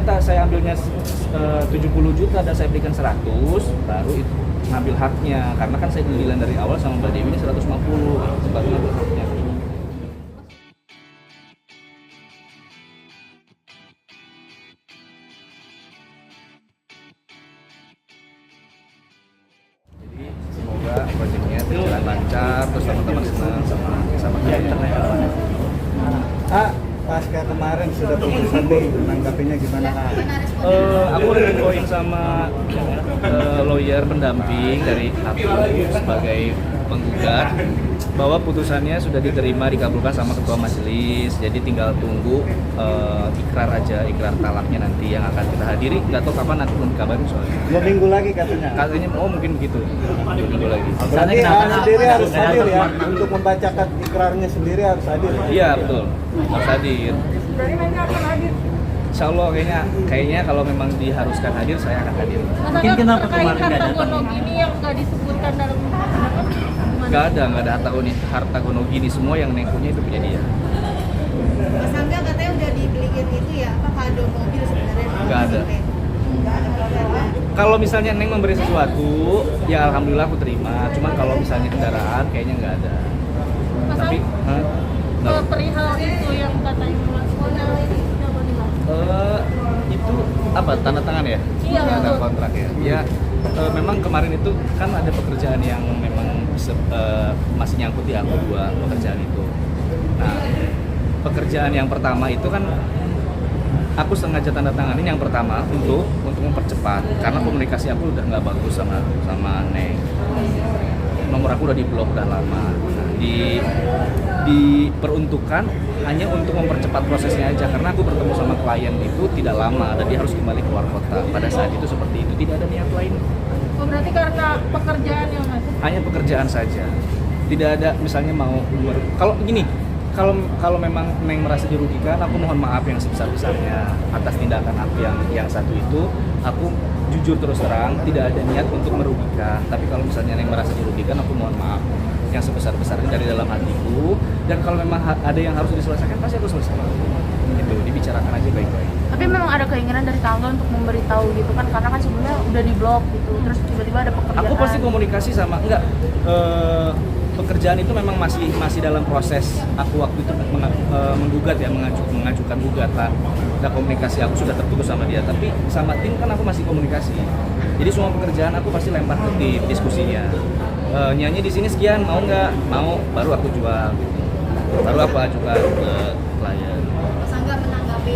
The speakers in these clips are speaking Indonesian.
ternyata saya ambilnya 70 juta dan saya berikan 100, baru itu ngambil haknya. Karena kan saya bilang dari awal sama Mbak Dewi ini 150, baru ngambil haknya. Jadi semoga proyeknya berjalan lancar, terus teman-teman senang sama kita. Pasca kemarin sudah putusan nih, menanggapinya gimana Kak? Aku udah infoin sama lawyer pendamping dari aku sebagai penggugat bahwa putusannya sudah diterima, dikabulkan sama ketua majelis. Jadi tinggal tunggu ikrar aja, ikrar talaknya nanti yang akan kita hadiri. Nggak tahu kapan, nanti belum kabarin soalnya. 2 minggu lagi katanya. Katanya mungkin begitu, 2 minggu lagi. Berarti sendiri harus hadir ya, untuk membacakan ikrarnya sendiri harus hadir. Iya betul, harus hadir. Berarti nanti akan hadir. Insya Allah kayaknya kalau memang diharuskan hadir, saya akan hadir. Mungkin kenapa kemarin nggak datang? Ini yang nggak disebutkan dalam Nggak ada harta gono gini, semua yang Neng punya itu punya dia. Mas Angga katanya udah dibeliin itu ya, apa kado mobil sebenarnya? Nggak ada. Nggak ada apa-apa. Kalau misalnya Neng memberi sesuatu, ya alhamdulillah aku terima. Cuman kalau misalnya kendaraan, kayaknya nggak ada. Mas Tapi, perihal itu yang katanya Mas Ronald itu sudah bagaimana? itu apa, tanda tangan ya? Iya, Tanda betul. kontrak ya. Ya, memang kemarin itu kan ada pekerjaan yang memang masih nyangkut di aku, 2 pekerjaan itu. Nah, pekerjaan yang pertama itu kan aku sengaja tanda tanganin yang pertama untuk mempercepat, karena komunikasi aku udah nggak bagus sama Neng. Nomor aku udah diblok udah lama. Nah, diperuntukkan hanya untuk mempercepat prosesnya aja, karena aku bertemu sama klien itu tidak lama dan dia harus kembali keluar kota. Pada saat itu seperti itu, tidak ada niat lain. Oh, berarti karena pekerjaan ya Mas? Hanya pekerjaan saja. Tidak ada misalnya mau kalau gini, kalau memang Neng merasa dirugikan, aku mohon maaf yang sebesar-besarnya atas tindakan aku yang satu itu. Aku jujur terus terang tidak ada niat untuk merugikan. Tapi kalau misalnya Neng merasa dirugikan, aku mohon maaf yang sebesar-besarnya dari dalam hatiku. Dan kalau memang ada yang harus diselesaikan, pasti aku selesaikan. Itu dibicarakan aja baik-baik. Tapi memang ada keinginan dari Kangga untuk memberitahu gitu kan, karena kan sebelumnya udah diblok gitu, terus tiba-tiba ada pekerjaan. Aku pasti komunikasi sama pekerjaan itu memang masih dalam proses. Aku waktu itu menggugat ya, mengajukan gugatan. Nah, komunikasi aku sudah terputus sama dia, tapi sama tim kan aku masih komunikasi. Jadi semua pekerjaan aku pasti lempar ke tim diskusinya. Nyanyi di sini sekian, mau nggak? Mau, baru aku jual. Gitu. Baru aku ajukan ke klien. Mas Angga menanggapi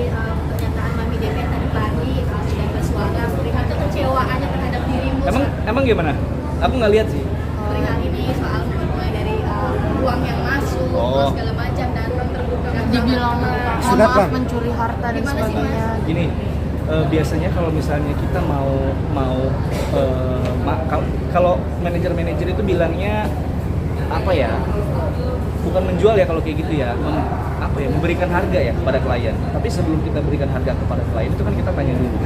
pernyataan Mami Devi tadi pagi sudah bersuara perihal kekecewaannya terhadap dirimu. Emang gimana? Aku nggak lihat sih. Perihal ini soal mulai dari uang yang masuk, segala macam datang terbuka. Dibilang mohon maaf mencuri harta dan Gimana sih, sebagainya. Gini, biasanya kalau misalnya kita kalau manajer itu bilangnya apa ya, bukan menjual ya kalau kayak gitu ya, memberikan harga ya kepada klien. Tapi sebelum kita berikan harga kepada klien itu kan kita tanya dulu.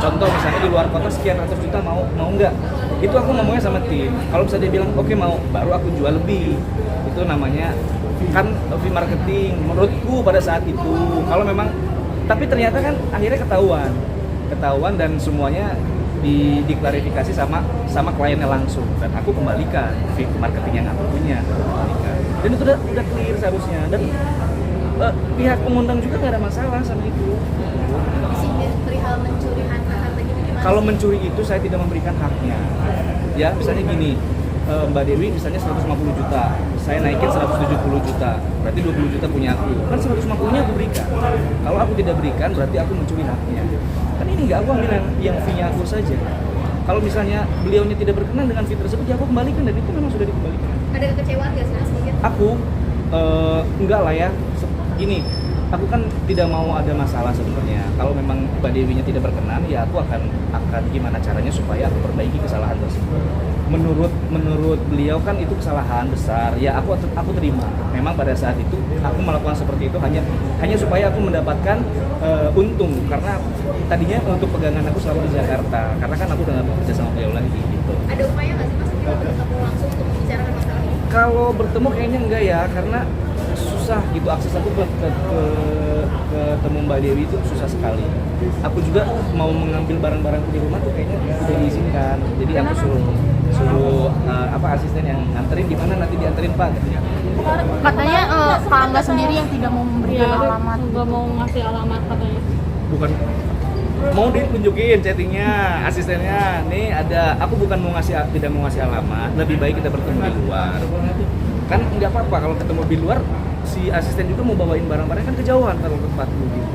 Contoh misalnya di luar kota sekian ratus juta, mau nggak? Itu aku ngomongnya sama tim. Kalau misalnya dia bilang oke mau, baru aku jual lebih. Itu namanya kan fee marketing menurutku pada saat itu. Kalau memang, tapi ternyata kan akhirnya ketahuan dan semuanya diklarifikasi sama kliennya langsung, dan aku kembalikan fee marketing yang aku punya, kembalikan. Dan itu udah clear seharusnya, dan pihak pengundang juga nggak ada masalah sama itu. Perihal mencuri harta gitu gimana? Kalau mencuri itu saya tidak memberikan haknya. Ya misalnya gini, Mbak Dewi misalnya 150 juta, saya naikin 170 juta, berarti 20 juta punya aku. Kan 150-nya aku berikan. Kalau aku tidak berikan, berarti aku mencuri haknya. Kan ini nggak, aku ambil yang fee-nya aku saja. Kalau misalnya beliaunya tidak berkenan dengan fee tersebut, ya aku kembalikan, dan itu memang sudah dikembalikan. Ada kekecewaan nggak sih sedikit? Aku enggak lah ya. Gini, aku kan tidak mau ada masalah sebenarnya. Kalau memang Mbak Dewinya tidak berkenan, ya aku akan gimana caranya supaya aku perbaiki kesalahan tersebut. Menurut beliau kan itu kesalahan besar. Ya aku terima. Memang pada saat itu aku melakukan seperti itu hanya supaya aku mendapatkan untung, karena tadinya untuk pegangan aku selalu di Jakarta. Karena kan aku udah nggak bekerja sama beliau lagi gitu. Ada upaya nggak sih Mas untuk bertemu langsung untuk membicarakan masalah ini? Kalau bertemu kayaknya enggak ya, karena susah gitu, akses aku ketemu Mbak Dewi itu susah sekali. Aku juga mau mengambil barang-barangku di rumah tuh kayaknya tidak diizinkan. Jadi aku suruh asisten yang nganterin, di mana nanti dianterin Pak katanya. Katanya Kak Angga sendiri yang tidak mau memberikan alamat. Nggak mau ngasih alamat katanya. Bukan mau ditunjukin chattingnya asistennya, nih ada, aku bukan mau tidak mau ngasih alamat, lebih baik kita bertemu di luar. Kan nggak apa-apa kalau ketemu di luar, si asisten juga mau bawain barang-barang kan kejauhan kalau tempatku gitu.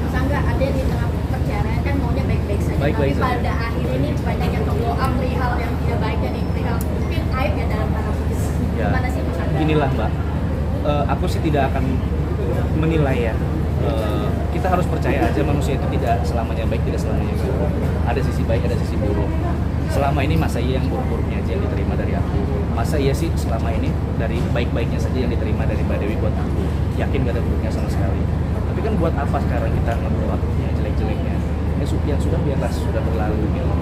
Masa enggak ada di tengah perjalanan kan maunya baik-baik saja, Baik-baik tapi saja. pada akhirnya ini banyak yang terbawa perihal yang tidak baik dan perihal mungkin aib ya dalam tanda kutip. Ya, Gimana sih Mas Angga? inilah Mbak, aku sih tidak akan menilai ya. Kita harus percaya aja manusia itu tidak selamanya baik, tidak selamanya buruk. Ada sisi baik, ada sisi buruk. Selama ini masa iya yang buruk-buruknya aja yang diterima dari aku? Masa iya sih selama ini dari baik-baiknya saja yang diterima dari Mbak Dewi buat aku? Yakin gak ada buruknya sama sekali. Tapi kan buat apa sekarang kita nge-blow up yang jelek-jeleknya? Yang sudah biarlah, sudah berlalu gitu.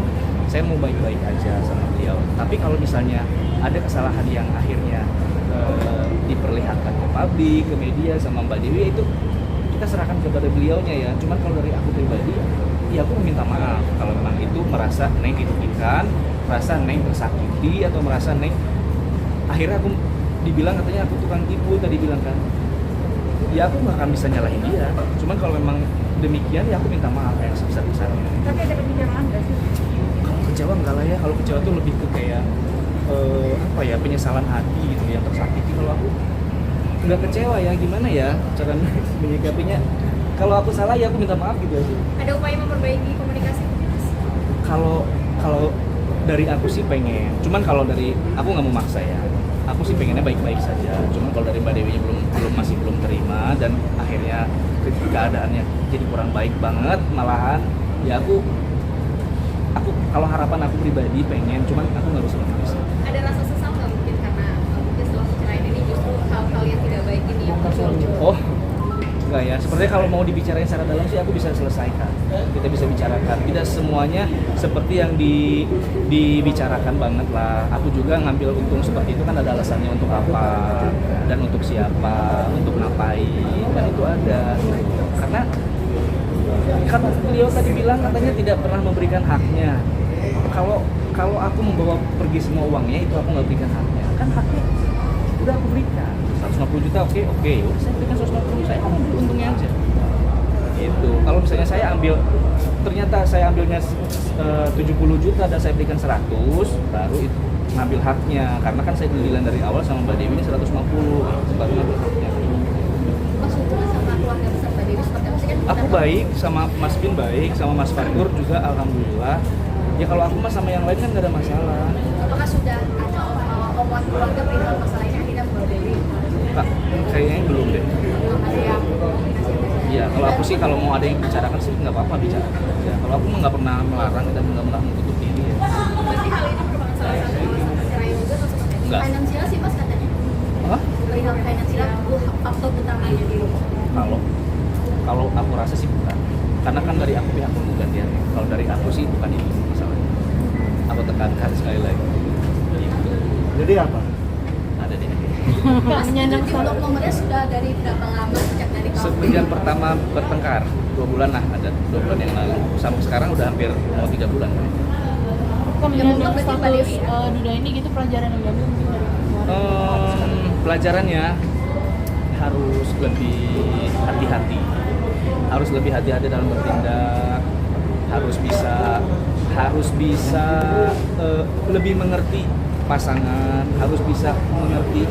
Saya mau baik-baik aja sama beliau. Tapi kalau misalnya ada kesalahan yang akhirnya diperlihatkan ke publik, ke media sama Mbak Dewi, itu kita serahkan kepada beliaunya ya. Cuman kalau dari aku pribadi, ya aku meminta maaf kalau memang itu merasa Neng dirugikan, merasa Neng tersakiti, atau merasa Neng akhirnya aku dibilang katanya aku tukang tipu tadi bilang kan. Ya aku nggak akan bisa nyalahin dia. Cuman kalau memang demikian ya aku minta maaf yang sebesar-besarnya. Tapi ada pembicaraan nggak sih? Kalau kecewa enggak lah ya. Kalau kecewa tuh lebih ke kayak penyesalan hati gitu yang tersakiti. Kalau aku nggak kecewa ya, gimana ya cara menyikapinya. Kalau aku salah ya aku minta maaf gitu aja. Ada upaya memperbaiki komunikasi mungkin Mas? Kalau dari aku sih pengen, cuman kalau dari aku nggak mau maksa ya. Aku sih pengennya baik-baik saja. Cuman kalau dari Mbak Dewinya masih belum terima dan akhirnya keadaannya jadi kurang baik banget malahan, ya aku kalau harapan aku pribadi pengen, cuman aku nggak bisa memaksa. Ada rasa sesal nggak mungkin karena mungkin setelah perceraian ini justru hal-hal yang tidak baik ini yang muncul? Oh, enggak ya. Sebenarnya kalau mau dibicarain secara dalam sih aku bisa selesaikan. Kita bisa bicarakan. Tidak semuanya seperti yang dibicarakan banget lah. Aku juga ngambil untung seperti itu kan ada alasannya untuk apa dan untuk siapa, untuk ngapain, dan itu ada. Karena kan beliau tadi bilang katanya tidak pernah memberikan haknya. Kalau aku membawa pergi semua uangnya itu aku nggak berikan haknya. Kan haknya udah aku berikan. 150 juta oke, udah saya berikan 150, saya ambil untungnya aja gitu. Kalau misalnya saya ambil, ternyata saya ambilnya 70 juta dan saya berikan 100, baru itu ngambil haknya, karena kan saya dealan dari awal sama Mbak Dewi ini 150, baru ngambil haknya. Mas hubungan sama keluarga besar Mbak Dewi seperti apa sih kan? Aku baik, sama Mas Bin baik, sama Mas Fatur juga alhamdulillah. Ya kalau aku mah sama yang lain kan gak ada masalah. Apakah sudah ada omongan keluarga perihal masalah ini akhirnya Mbak Dewi? Kak, kayaknya belum deh. Belum ada yang Iya, kalau aku sih kalau mau ada yang bicarakan sih nggak apa-apa bicarakan aja. Kalau aku mah nggak pernah melarang dan nggak pernah menutup diri ya. Berarti hal ini merupakan salah satu alasan perceraian juga atau seperti apa? Enggak. Finansial sih Mas katanya. Hah? Perihal finansial itu faktor utamanya dulu. Kalau aku rasa sih bukan. Karena kan dari aku pihak menggugat ya. Kalau dari aku sih bukan itu masalahnya. Aku tekankan sekali lagi. Gitu. Jadi apa? Ada deh. Mas, itu blok nomornya sudah dari berapa lama sejak dari tahun? Semenjak pertama bertengkar 2 bulan lah, ada 2 bulan yang lalu. Sampai sekarang udah hampir mau 3 bulan. Kemudian Yang dari berarti Mbak status Dewi ya? Duda ini gitu pelajaran yang diambil mungkin dari keluarga. Pelajarannya harus lebih hati-hati. Harus lebih hati-hati dalam bertindak. Harus bisa lebih mengerti pasangan, harus bisa mengerti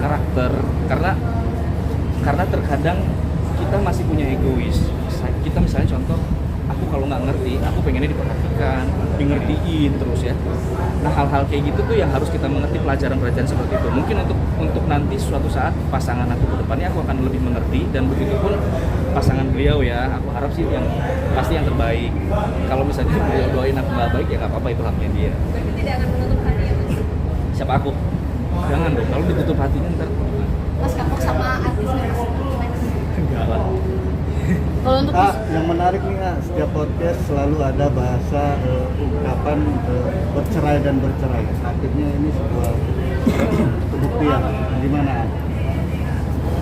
karakter, karena terkadang kita masih punya egois. Kita misalnya contoh, aku kalau nggak ngerti, aku pengennya diperhatikan, ngertiin terus ya. Nah hal-hal kayak gitu tuh yang harus kita mengerti, pelajaran-pelajaran seperti itu. Mungkin untuk nanti suatu saat pasangan aku ke depannya aku akan lebih mengerti, dan begitupun pasangan beliau ya. Aku harap sih yang pasti yang terbaik. Kalau misalnya beliau doain aku nggak baik ya nggak apa-apa, itu haknya dia. Berarti tidak akan menutup hati ya Mas? Siapa aku? Jangan dong, kalau ditutup hatinya ntar Mas kapok sama artis nggak Mas? enggak lah. Kalau untuk Yang menarik nih setiap podcast selalu ada bahasa ungkapan bercerai dan bercerai. Akhirnya ini sebuah kebuktian. Gimana?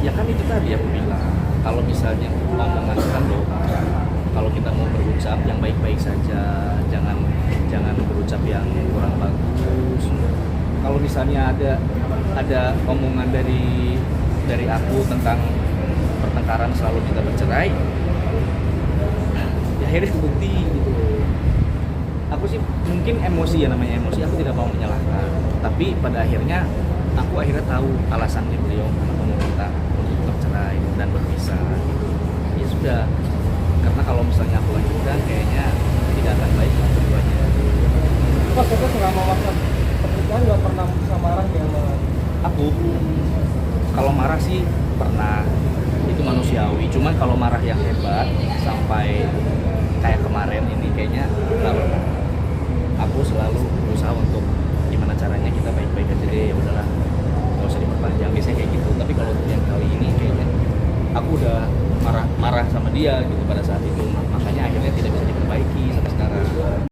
Ya kan itu tadi aku bilang, kalau misalnya omongan kan doa, kalau kita mau berucap yang baik-baik saja, jangan berucap yang kurang bagus. Kalau misalnya ada omongan dari aku tentang pertengkaran selalu kita bercerai, ya akhirnya kebukti gitu. Aku sih mungkin emosi ya, namanya emosi, aku tidak mau menyalahkan, tapi pada akhirnya aku tahu alasannya beliau kenapa meminta untuk bercerai dan berpisah. Ya sudah, karena kalau misalnya aku lagi